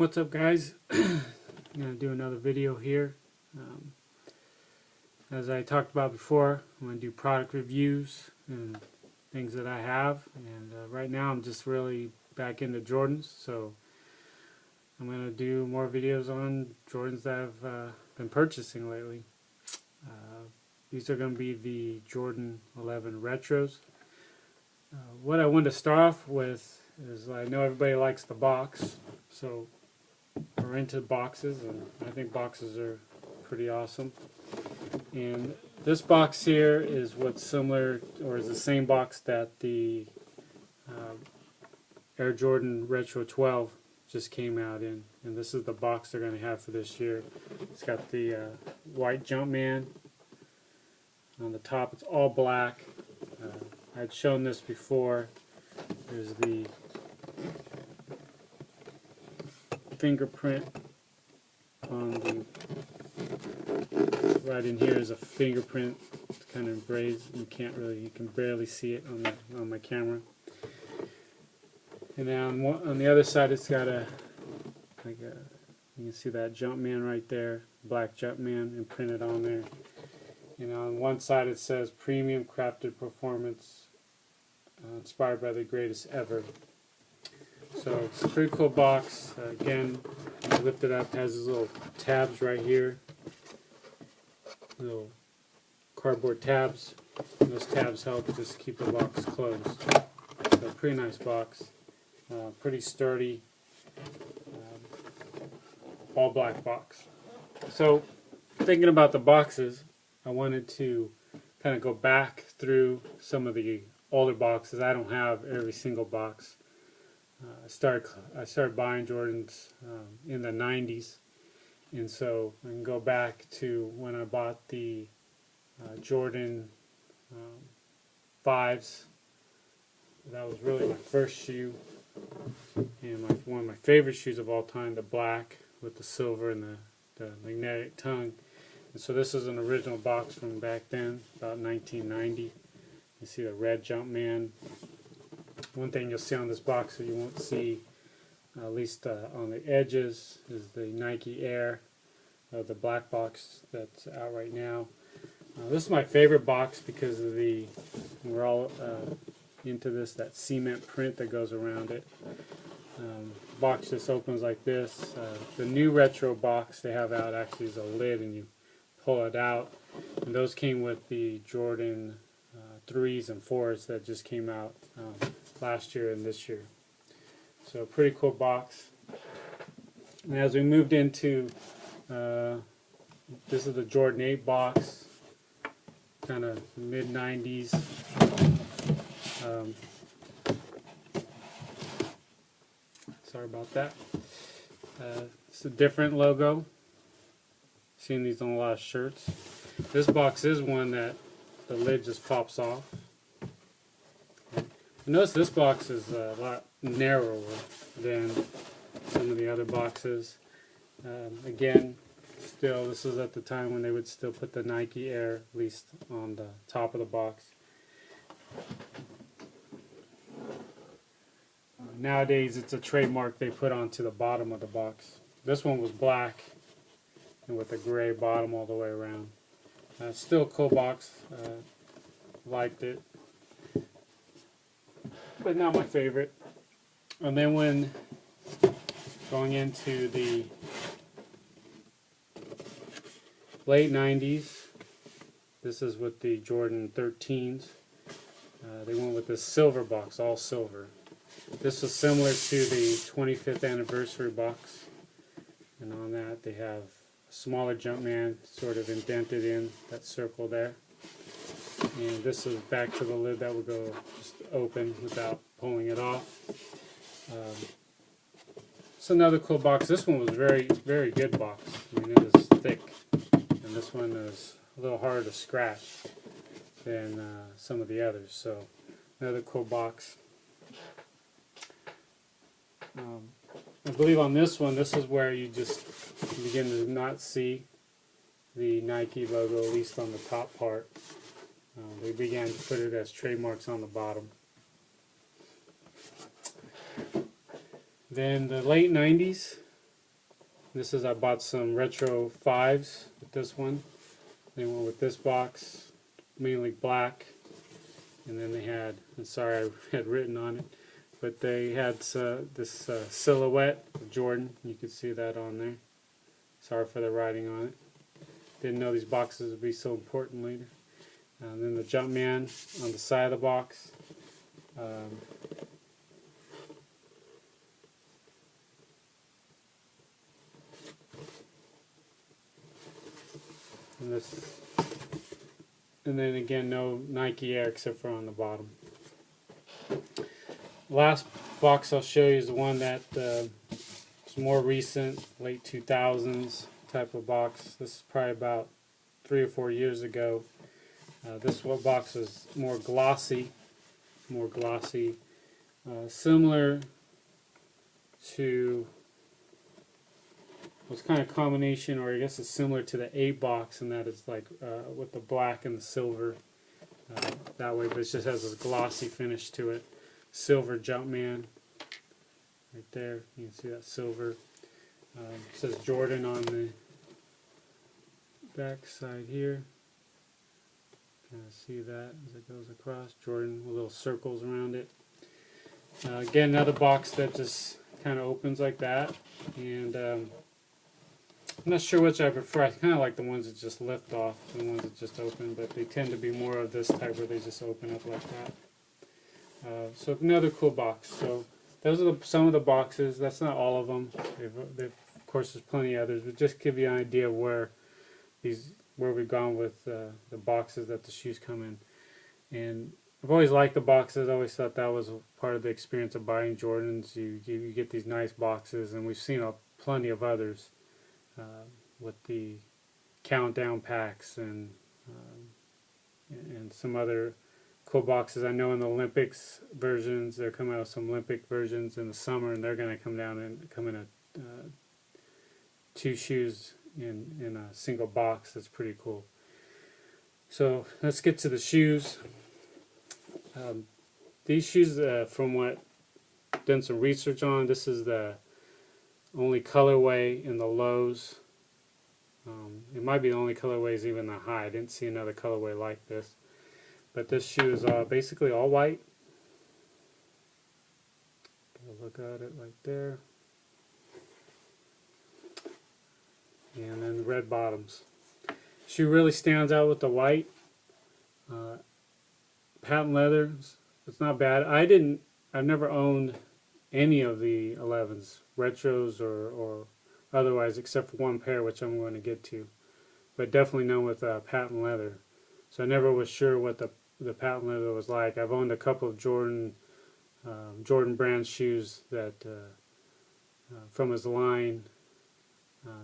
What's up, guys? I'm going to do another video here. As I talked about before, I'm going to do product reviews and things that I have. And right now I'm just really back into Jordans, so I'm going to do more videos on Jordans that I've been purchasing lately. These are going to be the Jordan 11 Retros. What I wanted to start off with is, I know everybody likes the box, so we're into boxes, and I think boxes are pretty awesome. And this box here is what's similar, or is the same box that the Air Jordan Retro 12 just came out in, and this is the box they're going to have for this year. It's got the white Jumpman on the top. It's all black. I'd shown this before. There's the fingerprint on the right in here is a fingerprint. It's kind of engraved. You can barely see it on my camera. And then on the other side, it's got you can see that Jumpman right there, black Jumpman, imprinted on there. And on one side it says premium crafted performance, inspired by the greatest ever. So it's a pretty cool box. Again, when you lift it up, it has these little tabs right here, little cardboard tabs. And those tabs help just keep the box closed. So pretty nice box, pretty sturdy, all black box. So thinking about the boxes, I wanted to kind of go back through some of the older boxes. I don't have every single box. I started buying Jordans in the 90s, and so I can go back to when I bought the Jordan 5s. That was really my first shoe, and one of my favorite shoes of all time, the black with the silver and the magnetic tongue. And so this is an original box from back then, about 1990. You see the red Jumpman. One thing you'll see on this box that you won't see, at least on the edges, is the Nike Air, the black box that's out right now. This is my favorite box because of we're all into that cement print that goes around it. Box just opens like this. The new retro box they have out actually is a lid, and you pull it out. And those came with the Jordan 3s and 4s that just came out last year and this year. So pretty cool box. And as we moved into this is the Jordan 8 box, kind of mid-90s. Sorry about that. It's a different logo. Seen these on a lot of shirts. This box is one that the lid just pops off. Notice this box is a lot narrower than some of the other boxes. Again, still, this is at the time when they would still put the Nike Air, at least on the top of the box. Nowadays, it's a trademark they put onto the bottom of the box. This one was black and with a gray bottom all the way around. Still a cool box. Liked it, but not my favorite. And then when going into the late 90s, this is with the Jordan 13s. They went with this silver box, all silver. This was similar to the 25th anniversary box, and on that they have a smaller Jumpman sort of indented in that circle there. And this is back to the lid that would go just open without pulling it off. It's another cool box. This one was very, very good box. I mean, it is thick, and this one is a little harder to scratch than some of the others. So another cool box. I believe on this one, this is where you just begin to not see the Nike logo, at least on the top part. They began to put it as trademarks on the bottom. Then the late 90s, This is, I bought some Retro 5s with this one. They went with this box, mainly black. And then they had, and sorry I had written on it, but they had this silhouette of Jordan. You can see that on there. Sorry for the writing on it. Didn't know these boxes would be so important later. And then the Jumpman on the side of the box. And then again, no Nike Air except for on the bottom. Last box I'll show you is the one that is more recent, late 2000s type of box. This is probably about 3 or 4 years ago. This box is more glossy, similar to, it's kind of combination, or I guess it's similar to the A box in that it's like with the black and the silver that way, but it just has this glossy finish to it. Silver Jumpman right there, you can see that silver. It says Jordan on the back side here. Kind of see that as it goes across. Jordan with little circles around it. Again, another box that just kind of opens like that, and I'm not sure which I prefer. I kind of like the ones that just lift off, the ones that just open, but they tend to be more of this type where they just open up like that. So another cool box. So those are some of the boxes. That's not all of them. Of course, there's plenty of others, but just give you an idea of where we've gone with the boxes that the shoes come in. And I've always liked the boxes. I always thought that was part of the experience of buying Jordans. You get these nice boxes, and we've seen plenty of others with the countdown packs and some other cool boxes. I know in the Olympics versions, they're coming out with some Olympic versions in the summer, and they're going to come in a 2 shoes in a single box. That's pretty cool. So let's get to the shoes. These shoes, from what I've done some research on, this is the only colorway in the lows. It might be the only colorways even the high. I didn't see another colorway like this. But this shoe is basically all white. Look at it right there. And then the red bottoms. Shoe really stands out with the white. Patent leather. It's not bad. I've never owned any of the 11s, retros or otherwise, except for one pair, which I'm going to get to. But definitely none with patent leather. So I never was sure what the patent leather was like. I've owned a couple of Jordan brand shoes that from his line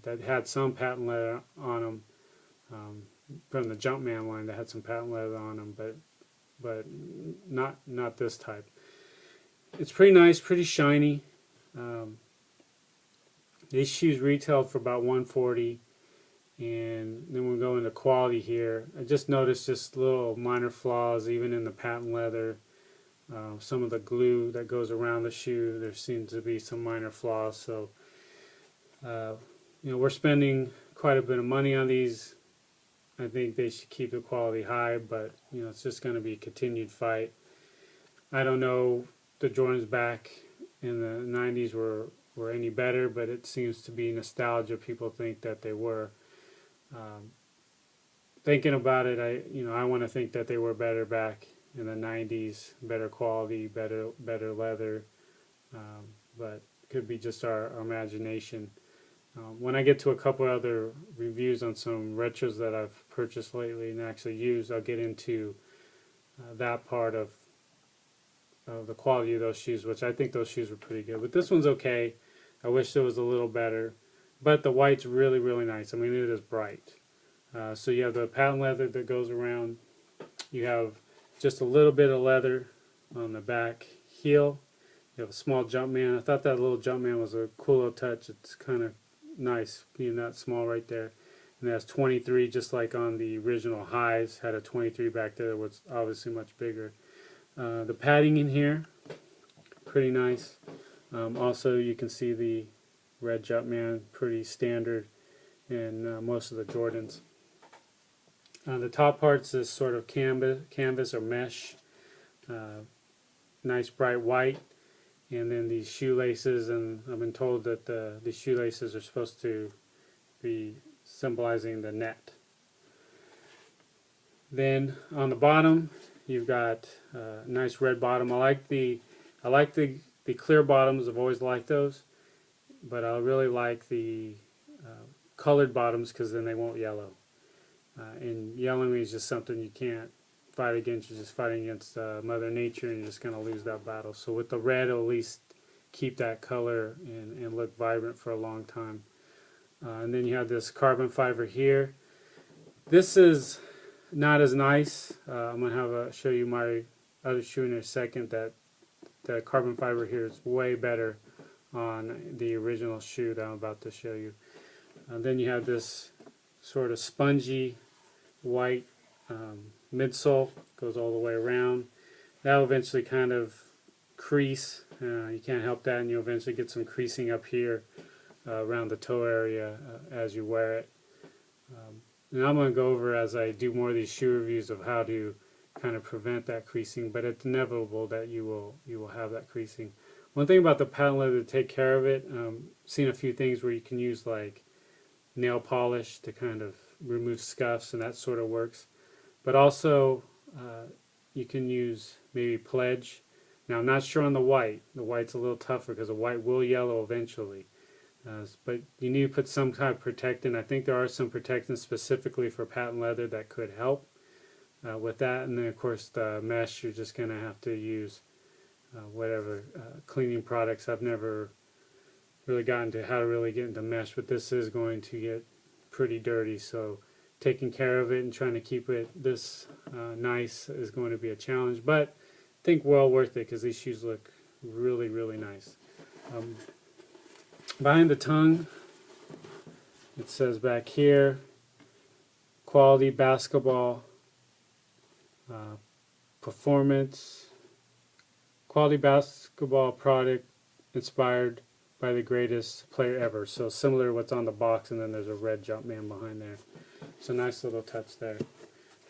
that had some patent leather on them, from the Jumpman line that had some patent leather on them, but not this type. It's pretty nice, pretty shiny. These shoes retailed for about $140. And then we'll go into quality here. I just noticed just little minor flaws even in the patent leather. Some of the glue that goes around the shoe, there seems to be some minor flaws. So we're spending quite a bit of money on these. I think they should keep the quality high, but it's just going to be a continued fight. I don't know if the Jordans back in the 90s were any better, but it seems to be nostalgia. People think that they were. Thinking about it, I want to think that they were better back in the 90s, better quality, better leather, but it could be just our imagination. When I get to a couple other reviews on some retros that I've purchased lately and actually used, I'll get into that part of the quality of those shoes, which I think those shoes were pretty good. But this one's okay. I wish it was a little better. But the white's really, really nice. I mean, it is bright. So you have the patent leather that goes around. You have just a little bit of leather on the back heel. You have a small Jumpman. I thought that little Jumpman was a cool little touch. It's kind of nice being that small right there. And it has 23, just like on the original highs. Had a 23 back there, was obviously much bigger. The padding in here, pretty nice. Also, you can see the red Jumpman, pretty standard in most of the Jordans. The top part's this sort of canvas or mesh, nice bright white, and then these shoelaces, and I've been told that these shoelaces are supposed to be symbolizing the net. Then on the bottom, you've got a nice red bottom. I like the clear bottoms. I've always liked those, but I really like the colored bottoms because then they won't yellow. And yellowing is just something you can't fight against. You're just fighting against Mother Nature, and you're just going to lose that battle. So with the red, it'll at least keep that color and look vibrant for a long time. And then you have this carbon fiber here. This is not as nice. I'm going to show you my other shoe in a second. That the carbon fiber here is way better on the original shoe that I'm about to show you. Then you have this sort of spongy white midsole, goes all the way around. That'll eventually kind of crease. You can't help that, and you'll eventually get some creasing up here around the toe area as you wear it. And I'm going to go over, as I do more of these shoe reviews, of how to kind of prevent that creasing, but it's inevitable that you will have that creasing. One thing about the patent leather to take care of it, seen a few things where you can use like nail polish to kind of remove scuffs, and that sort of works. But also you can use maybe Pledge. Now I'm not sure on the white. The white's a little tougher because the white will yellow eventually. But you need to put some kind of protectant. I think there are some protectants specifically for patent leather that could help with that. And then of course the mesh, you're just going to have to use whatever cleaning products. I've never really gotten to how to really get into mesh, but this is going to get pretty dirty, so taking care of it and trying to keep it this nice is going to be a challenge, but I think well worth it because these shoes look really, really nice. Behind the tongue, it says back here, quality basketball performance, quality basketball product inspired by the greatest player ever. So similar to what's on the box, and then there's a red Jumpman behind there. So nice little touch there.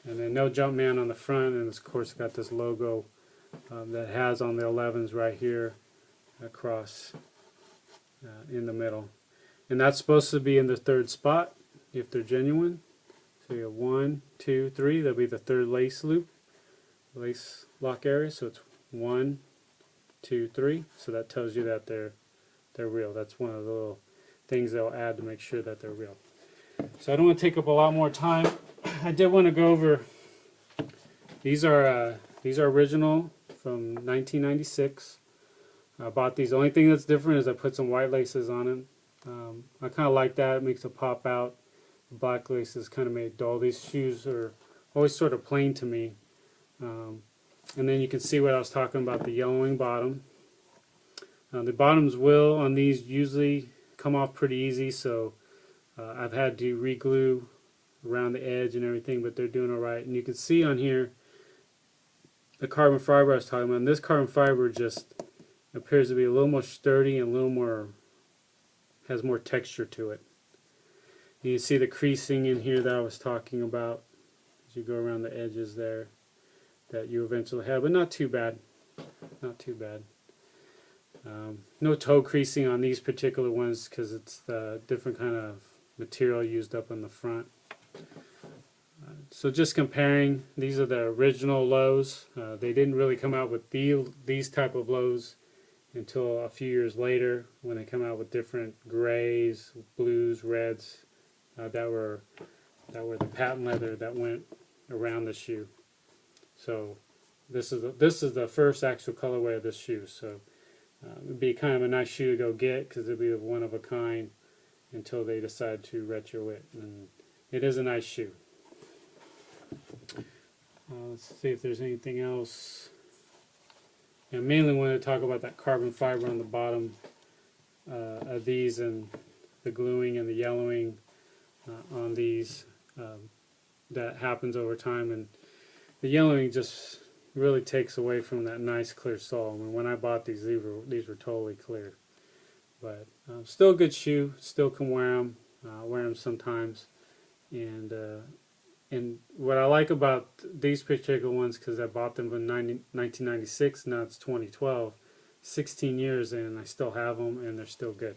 And then no Jumpman on the front, and of course got this logo that has on the 11s right here across in the middle. And that's supposed to be in the third spot if they're genuine. So you have 1, 2, 3. That'll be the third lace loop, lace lock area. So it's 1, 2, 3. So that tells you that they're real. That's one of the little things they'll add to make sure that they're real. So I don't want to take up a lot more time. I did want to go over, these are original from 1996. I bought these. The only thing that's different is I put some white laces on it. I kind of like that. It makes it pop out. The black laces kind of made it dull. These shoes are always sort of plain to me. And then you can see what I was talking about, the yellowing bottom. The bottoms will on these usually come off pretty easy, so I've had to re-glue around the edge and everything, but they're doing alright. And you can see on here the carbon fiber I was talking about. And this carbon fiber just appears to be a little more sturdy and a little more, has more texture to it. You can see the creasing in here that I was talking about as you go around the edges there that you eventually have, but not too bad. Not too bad. No toe creasing on these particular ones because it's the different kind of material used up on the front. So just comparing, these are the original lows. They didn't really come out with these type of lows until a few years later when they come out with different grays, blues, reds that were the patent leather that went around the shoe. So this is the first actual colorway of this shoe. So it'd be kind of a nice shoe to go get because it'd be one of a kind until they decide to retro it. And it is a nice shoe. Let's see if there's anything else. I mainly wanted to talk about that carbon fiber on the bottom of these and the gluing and the yellowing on these that happens over time. And the yellowing just really takes away from that nice clear sole. I mean, when I bought these were totally clear. But still a good shoe. Still can wear them sometimes. And what I like about these particular ones, because I bought them in 1996, now it's 2012, 16 years, and I still have them, and they're still good.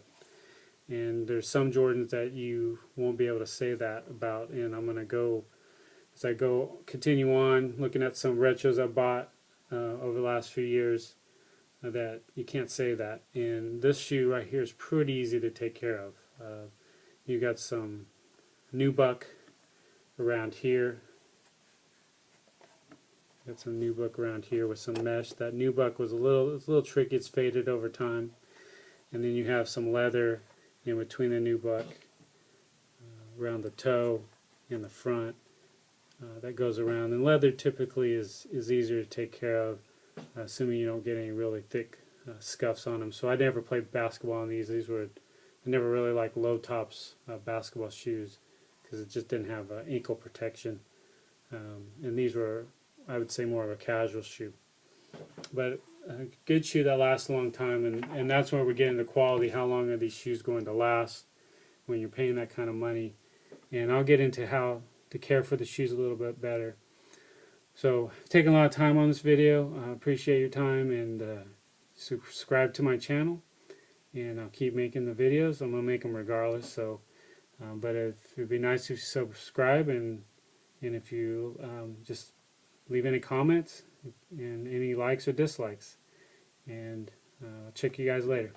And there's some Jordans that you won't be able to say that about, and I'm going to go, as I go, continue on, looking at some retros I bought over the last few years, that you can't say that. And this shoe right here is pretty easy to take care of. You got some nubuck around here. Got some nubuck around here with some mesh. That nubuck was it's a little tricky. It's faded over time. And then you have some leather in between the nubuck around the toe and the front that goes around. And leather typically is easier to take care of, assuming you don't get any really thick scuffs on them. So I never played basketball in these. I never really liked low tops basketball shoes because it just didn't have ankle protection. And these were, I would say, more of a casual shoe. But a good shoe that lasts a long time, and that's where we get into quality. How long are these shoes going to last when you're paying that kind of money? And I'll get into how to care for the shoes a little bit better. So I've taken a lot of time on this video. I appreciate your time, and subscribe to my channel, and I'll keep making the videos. I'm going to make them regardless. So, but it'd be nice if you subscribe, and if you just leave any comments and any likes or dislikes. And I'll check you guys later.